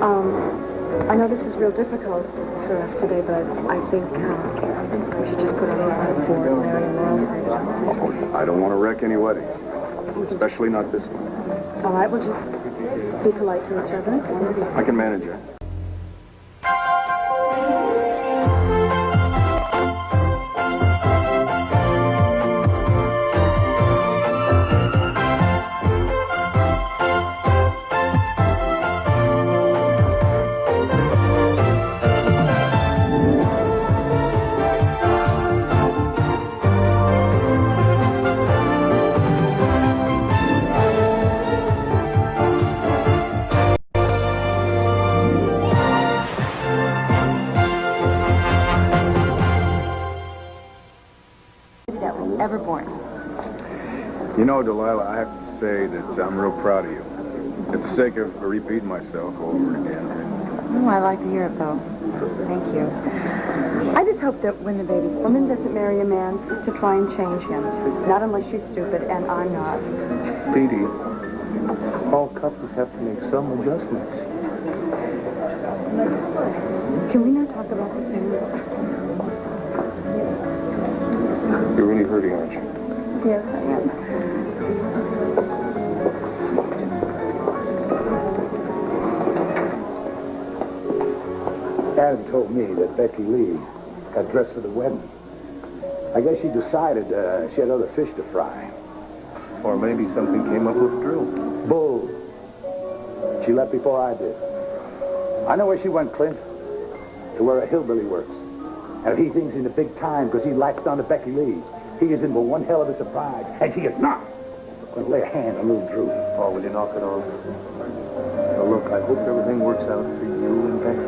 I know this is real difficult for us today, but I think we should just put on a line for Larry and Laurel's sake. I don't want to wreck any weddings, especially not this one. All right, we'll just be polite to each other. I can manage it. You know, Delilah, I have to say that I'm real proud of you. At the sake of repeating myself over again. Oh, I like to hear it, though. Thank you. I just hope that when the baby's woman doesn't marry a man to try and change him. Not unless she's stupid, and I'm not. Petey, all couples have to make some adjustments. Can we not talk about this anymore? You're really hurting, aren't you? Yes, I am. Adam told me that Becky Lee got dressed for the wedding. I guess she decided she had other fish to fry. Or maybe something came up with Drew. Bull. She left before I did. I know where she went, Clint. To where a hillbilly works. And if he thinks he's in the big time because he latched on to Becky Lee, he is in for one hell of a surprise. And she is not going to lay a hand on little Drew. Oh, will you knock it off? Now, look, I hope everything works out for you and Becky.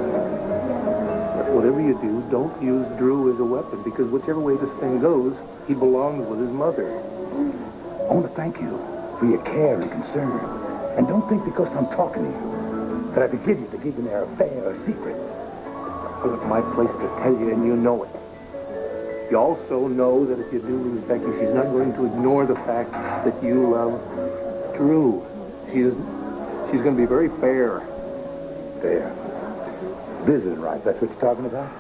But whatever you do, don't use Drew as a weapon, because whichever way this thing goes, he belongs with his mother. I want to thank you for your care and concern. And don't think because I'm talking to you that I forgive you for keeping their affair a secret. Well, it's my place to tell you, and you know it. You also know that if you do lose Becky, she's not going to ignore the fact that you love Drew. She's going to be very fair. Fair. Visiting rights, that's what you're talking about?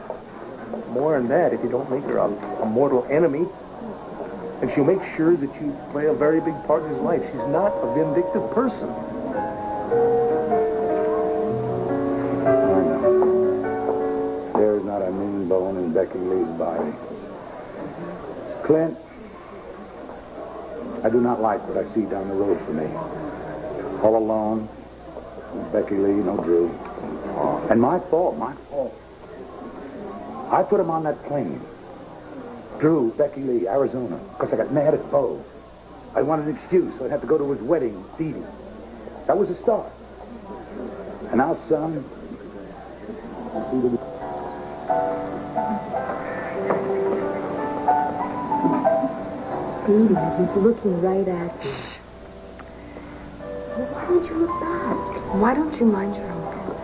More than that, if you don't make her a mortal enemy. And she'll make sure that you play a very big part in his life. She's not a vindictive person. I know. There's not a mean bone in Becky Lee's body. Clint, I do not like what I see down the road for me. All alone, no Becky Lee, no Drew. And my fault. I put him on that plane. Drew, Becky Lee, Arizona, because I got mad at Bo. I wanted an excuse, so I'd have to go to his wedding, Dee Dee. That was the start. And now, son, Dee Dee, he's looking right at you. Well, why don't you look back? Why don't you mind your own business?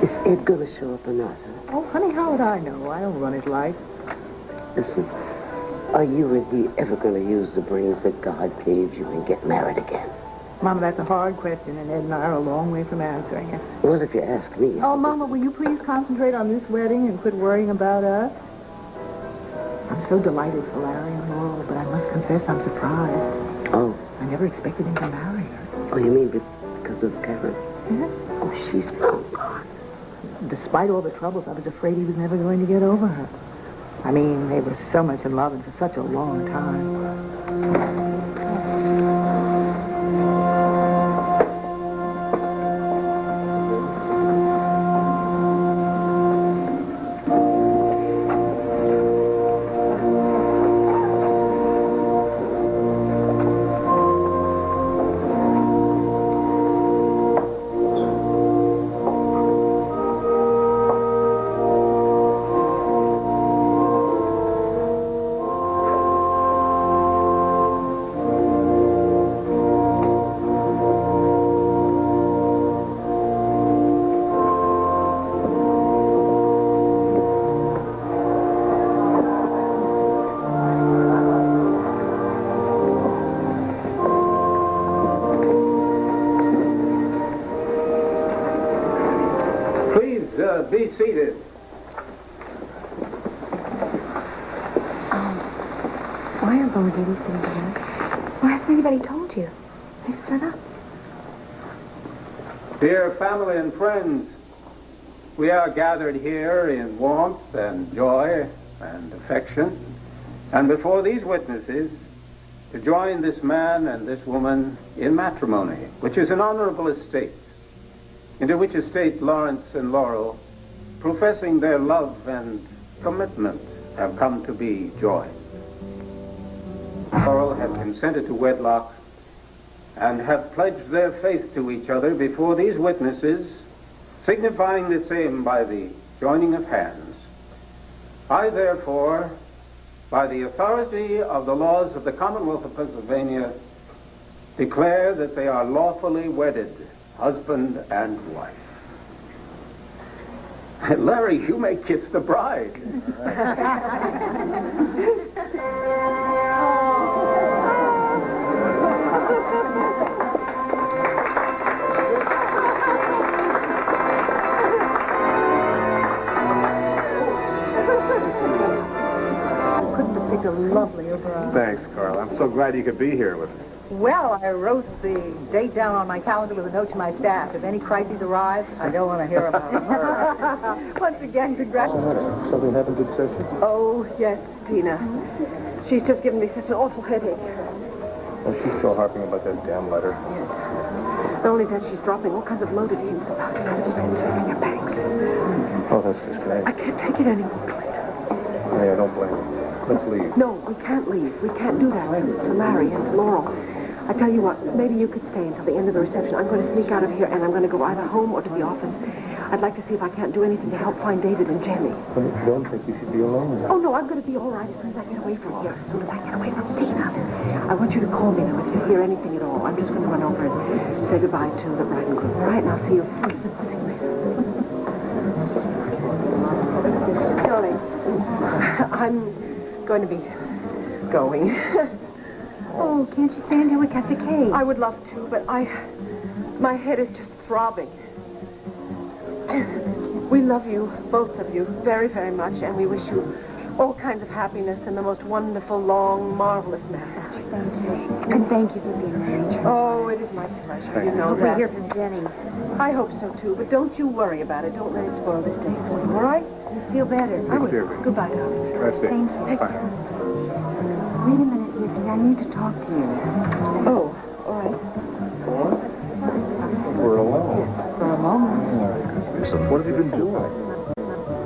Is Ed going to show up or not, huh? Oh, honey, how would I know? I don't run his life. Listen, are you and he ever going to use the brains that God gave you and get married again? Mama, that's a hard question, and Ed and I are a long way from answering it. Well, if you ask me... Oh, Mama, will you please concentrate on this wedding and quit worrying about us? I'm so delighted for Larry and Laurel, but I must confess I'm surprised. Oh. I never expected him to marry her. Oh, you mean because of Karen? Yeah. Oh, she's long gone. Despite all the troubles, I was afraid he was never going to get over her. I mean, they were so much in love and for such a long time. babysitting together? Why hasn't anybody told you? They split up. Dear family and friends, we are gathered here in warmth and joy and affection, and before these witnesses, to join this man and this woman in matrimony, which is an honorable estate, into which estate Lawrence and Laurel, professing their love and commitment, have come to be joined. Laurel have consented to wedlock and have pledged their faith to each other before these witnesses, signifying the same by the joining of hands. I, therefore, by the authority of the laws of the Commonwealth of Pennsylvania, declare that they are lawfully wedded, husband and wife. Larry, you may kiss the bride. Couldn't have picked a lovelier bride. Thanks, Carl. I'm so glad you could be here with us. Well, I wrote the date down on my calendar with a note to my staff. If any crises arise, I don't want to hear about them. Once again, congratulations. Something happened to the session? Oh, yes, Tina. She's just given me such an awful headache. Oh, she's still harping about that damn letter. Yes. Not only that, she's dropping all kinds of loaded hints about Spencer and your banks. Oh, that's just great. I can't take it anymore, Clint. Yeah, don't blame me. Let's leave. No, we can't leave. We can't do that to Larry and to Laurel. I tell you what, maybe you could stay until the end of the reception. I'm going to sneak out of here, and I'm going to go either home or to the office. I'd like to see if I can't do anything to help find David and Jenny. I don't think you should be alone. Oh, no, I'm going to be all right as soon as I get away from here. As soon as I get away from Tina. I want you to call me, though, if you hear anything at all. I'm just going to run over and say goodbye to the bride and groom. All right, and I'll see you. See you later. Darling, I'm going to be going. Oh, can't you stay until we cut the cake? I would love to, but my head is just throbbing. We love you, both of you, very, very much, and we wish you all kinds of happiness and the most wonderful, long, marvelous marriage. Thank you. And thank you for being married. Oh, it is my pleasure. Thank you know We'll that. hear from Jenny. I hope so, too, but don't you worry about it. Don't let it spoil this day for you, all right? You feel better. I will. care, baby. Goodbye, darling. That's it. Thank you. Bye. Wait a minute, Viki. I need to talk to you. Oh, all right. We're alone. For a moment. What have you been doing?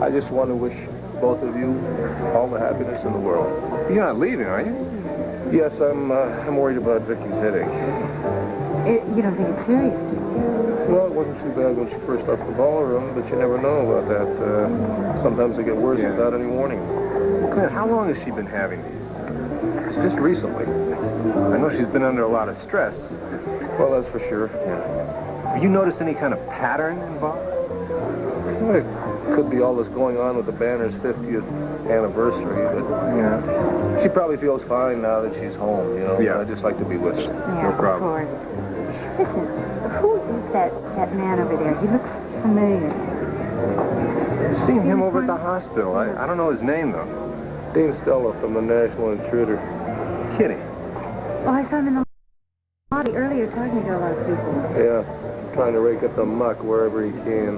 I just want to wish both of you all the happiness in the world. You're not leaving, are you? Yes, I'm worried about Vicky's headache. You don't think it's serious, do you? Well, it wasn't too bad when she first left the ballroom, but you never know about that. Sometimes they get worse without any warning. Clint, how long has she been having these? It's just recently. I know she's been under a lot of stress. Well, that's for sure. Have you noticed any kind of pattern involved? Well, it could be all this going on with the Banner's 50th anniversary, but Yeah. she probably feels fine now that she's home, you know. Yeah. I just like to be with her. Yeah, No problem. of course. Listen, who is that man over there? He looks familiar. I've seen him over at the hospital. I don't know his name, though. Dean Stella from the National Intruder. Kitty. Oh, I saw him in the lobby earlier talking to a lot of people. Yeah, trying to rake up the muck wherever he can.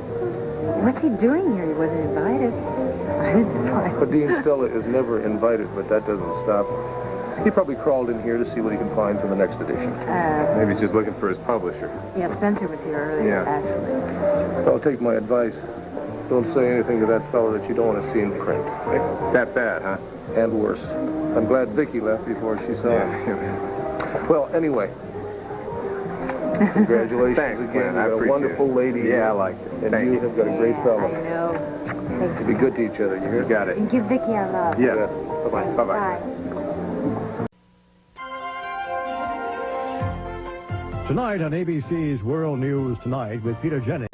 What's he doing here? He wasn't invited. I didn't know. But Dean Stella is never invited, but that doesn't stop. He probably crawled in here to see what he can find for the next edition. Maybe he's just looking for his publisher. Yeah, Spencer was here earlier, Yeah. actually. I'll take my advice. Don't say anything to that fellow that you don't want to see in print. That bad, huh? And worse. I'm glad Viki left before she saw it. Yeah. Well, anyway. Congratulations Thanks, again. Clint. I You're a appreciate wonderful it. lady. Yeah, I like it. And Thank you you. have got a great fellow. I know. Thank you. Be good to each other, you hear? You got it. And give Viki our love. Yeah. Bye-bye. Bye-bye. Bye. Tonight on ABC's World News Tonight with Peter Jennings.